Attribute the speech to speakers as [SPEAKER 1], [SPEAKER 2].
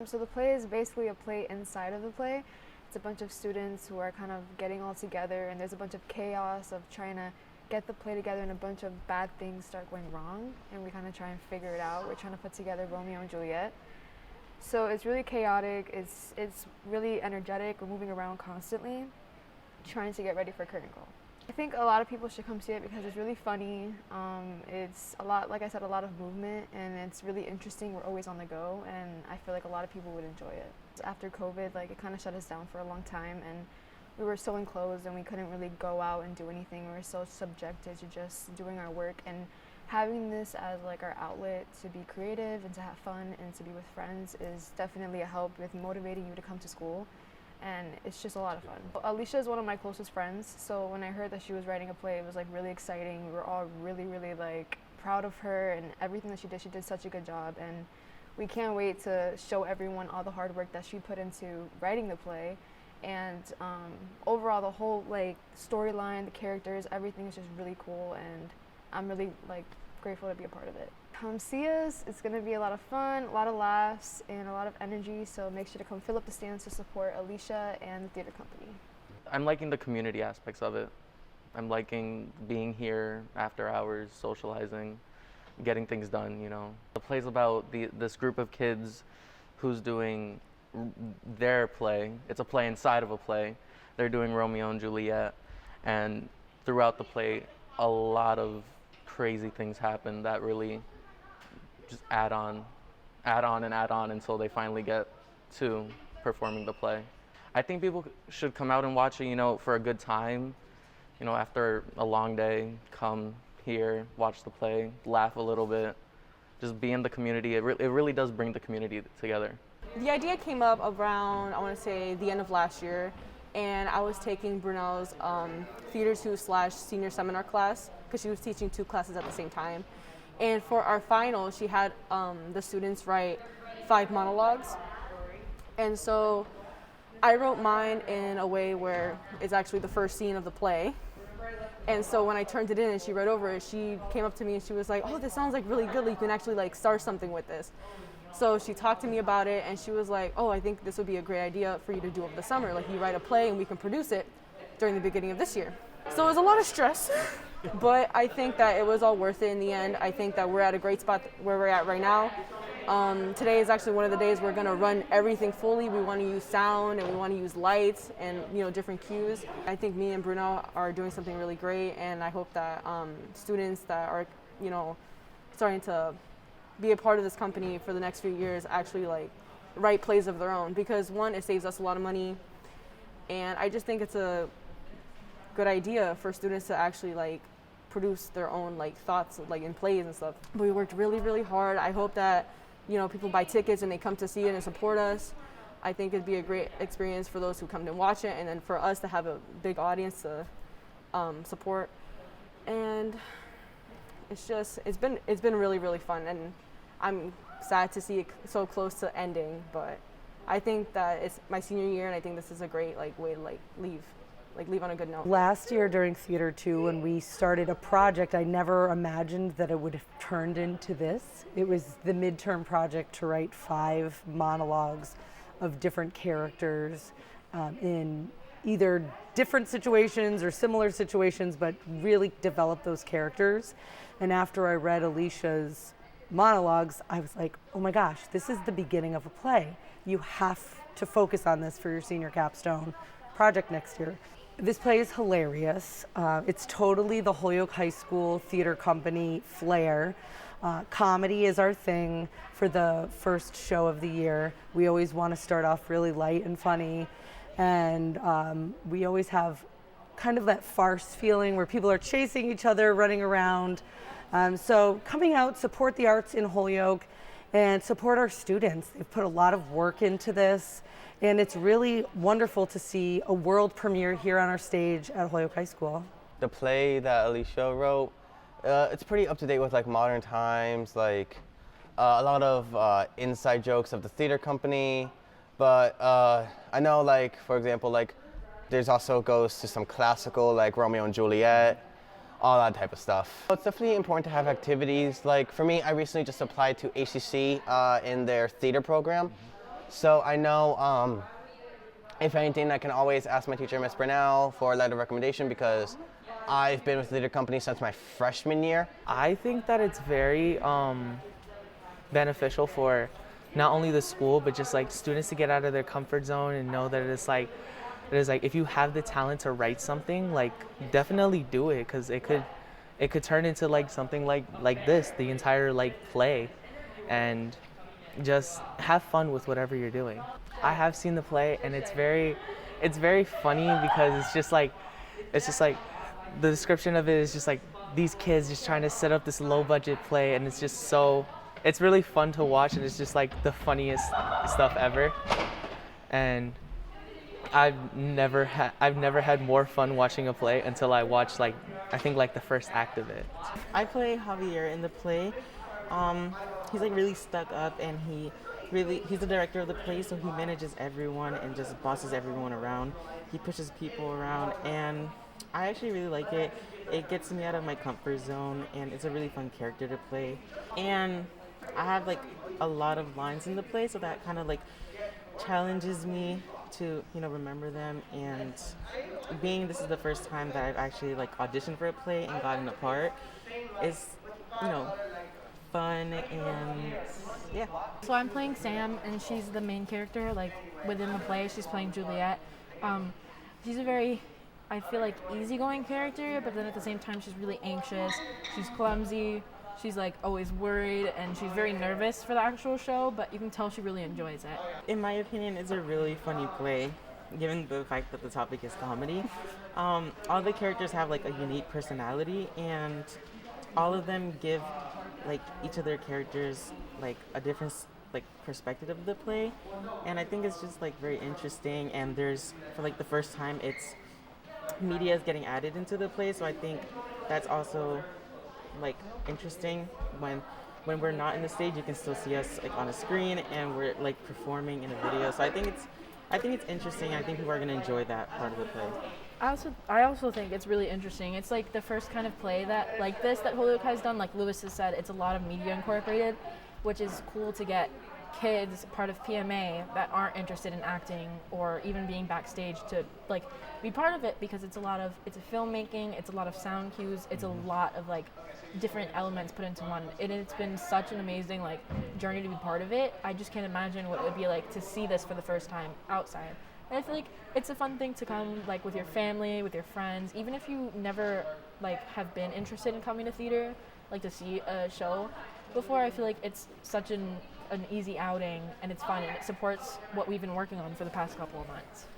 [SPEAKER 1] So the play is basically a play inside of the play. It's a bunch of students who are kind of getting all together, and there's a bunch of chaos of trying to get the play together, and a bunch of bad things start going wrong, and we kind of try and figure it out. We're trying to put together Romeo and Juliet. So it's really chaotic, it's really energetic, we're moving around constantly, trying to get ready for curtain call. I think a lot of people should come see it because it's really funny. It's a lot, like I said, a lot of movement, and it's really interesting. We're always on the go, and I feel like a lot of people would enjoy it. After COVID, like, it kind of shut us down for a long time, and we were so enclosed and we couldn't really go out and do anything. We were so subjected to just doing our work, and having this as like our outlet to be creative and to have fun and to be with friends is definitely a help with motivating you to come to school. And it's just a lot of fun. Alysha is one of my closest friends, so when I heard that she was writing a play, it was like really exciting. We were all really, really like proud of her and everything that she did. She did such a good job, and we can't wait to show everyone all the hard work that she put into writing the play. And overall, the whole like storyline, the characters, everything is just really cool, and I'm really like grateful to be a part of it. Come see us. It's going to be a lot of fun, a lot of laughs, and a lot of energy, so make sure to come fill up the stands to support Alysha and the theater company.
[SPEAKER 2] I'm liking the community aspects of it. I'm liking being here after hours, socializing, getting things done, you know. The play's about this group of kids who's doing their play. It's a play inside of a play. They're doing Romeo and Juliet, and throughout the play, a lot of crazy things happen that really just add on until they finally get to performing the play. I think people should come out and watch it, you know, for a good time. You know, after a long day, come here, watch the play, laugh a little bit, just be in the community. It really does bring the community together.
[SPEAKER 3] The idea came up around, I want to say, the end of last year, and I was taking Brunelle's Theater 2/senior seminar class, because she was teaching two classes at the same time. And for our final, she had the students write 5 monologues. And so I wrote mine in a way where it's actually the first scene of the play. And so when I turned it in and she read over it, she came up to me and she was like, "Oh, this sounds like really good. Like, you can actually like start something with this." So she talked to me about it, and she was like, "Oh, I think this would be a great idea for you to do over the summer. Like, you write a play and we can produce it during the beginning of this year." So it was a lot of stress, but I think that it was all worth it in the end. I think that we're at a great spot where we're at right now. Today is actually one of the days we're gonna run everything fully. We wanna use sound and we wanna use lights and, you know, different cues. I think me and Brunelle are doing something really great, and I hope that students that are, you know, starting to be a part of this company for the next few years actually like write plays of their own, because one, it saves us a lot of money, and I just think it's a good idea for students to actually like produce their own like thoughts like in plays and stuff. But we worked really, really hard. I hope that, you know, people buy tickets and they come to see it and support us. I think it'd be a great experience for those who come to watch it, and then for us to have a big audience to support. And it's been really, really fun, and I'm sad to see it so close to ending, but I think that it's my senior year, and I think this is a great like way to like leave on a good note.
[SPEAKER 4] Last year during Theater 2, when we started a project, I never imagined that it would have turned into this. It was the midterm project to write 5 monologues of different characters in either different situations or similar situations, but really develop those characters. And after I read Alysha's monologues, I was like, oh my gosh, this is the beginning of a play. You have to focus on this for your senior capstone project next year. This play is hilarious. It's totally the Holyoke High School Theater Company flair. Comedy is our thing for the first show of the year. We always want to start off really light and funny, and we always have kind of that farce feeling where people are chasing each other, running around. So coming out, support the arts in Holyoke, and support our students. They've put a lot of work into this, and it's really wonderful to see a world premiere here on our stage at Holyoke High School.
[SPEAKER 5] The play that Alysha wrote, it's pretty up to date with like modern times, like a lot of inside jokes of the theater company, but I know, like, for example, like there's also goes to some classical like Romeo and Juliet, all that type of stuff. It's definitely important to have activities. Like for me, I recently just applied to ACC in their theater program. So I know, if anything, I can always ask my teacher, Miss Brunelle, for a letter of recommendation because I've been with the theater company since my freshman year.
[SPEAKER 6] I think that it's very beneficial for not only the school but just like students to get out of their comfort zone and know that it is like if you have the talent to write something, like definitely do it, because it could turn into like something like this, the entire like play, and just have fun with whatever you're doing. I have seen the play and it's very funny because it's just like the description of it is just like these kids just trying to set up this low budget play, and it's really fun to watch, and it's just like the funniest stuff ever. And I've never had more fun watching a play until I watched I think the first act of it.
[SPEAKER 7] I play Javier in the play. He's like really stuck up, and he's the director of the play, so he manages everyone and just bosses everyone around. He pushes people around, and I actually really like it. It gets me out of my comfort zone, and it's a really fun character to play. And I have a lot of lines in the play, so that kind of challenges me to remember them. And being this is the first time that I've actually auditioned for a play and gotten a part is fun, and yeah.
[SPEAKER 8] So I'm playing Sam, and she's the main character within the play. She's playing Juliet. She's a very, I feel easygoing character, but then at the same time she's really anxious. She's clumsy. She's always worried, and she's very nervous for the actual show, but you can tell she really enjoys it.
[SPEAKER 7] In my opinion, it's a really funny play, given the fact that the topic is comedy. All the characters have a unique personality, and all of them give each of their characters a different perspective of the play, and I think it's just very interesting. And there's for the first time it's media is getting added into the play, so I think that's also interesting. When we're not in the stage, you can still see us on a screen, and we're performing in a video. So I think it's interesting. I think people are going to enjoy that part of the play.
[SPEAKER 8] I also think it's really interesting. It's the first kind of play that that Holyoke has done. Like Lewis has said, it's a lot of media incorporated, which is cool to get kids part of PMA that aren't interested in acting or even being backstage to be part of it, because it's a filmmaking, it's a lot of sound cues, it's a lot of different elements put into one. It's been such an amazing journey to be part of it. I just can't imagine what it would be like to see this for the first time outside. And I feel it's a fun thing to come with your family, with your friends, even if you never have been interested in coming to theater, to see a show before. I feel it's such an easy outing, and it's fun, and it supports what we've been working on for the past couple of months.